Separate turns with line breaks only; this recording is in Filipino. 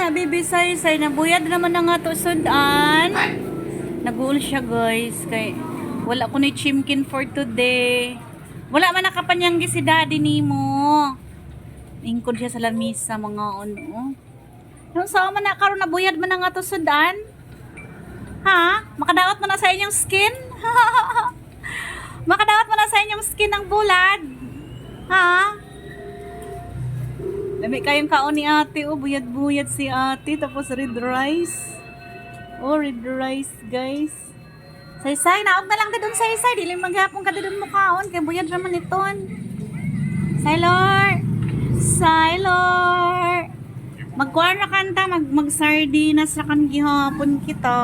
na bibi say nabuyad naman na nga to sudan. Naguol siya guys kay wala ko ni chimkin for today. Wala man nakapanyang si daddy nimo. Ingkod siya sa lamisa mga ono. Yung sa man na karon nabuyad man na nga to sudan. Ha? Makadawat man na sa inyong skin? Makadawat man na sa inyong skin ng bulad? Ha? Dami kayong kaon ni ate, oh, buyad-buyad si ate, tapos red rice. Oh, red rice, guys. Saysay, naog na lang ka dun, saysay. Dili maghapon ka dun mo kaon, kay buyad naman iton. Saylor! Saylor! Magkuhan na kanta, mag-sardinas na kan gihapon kita.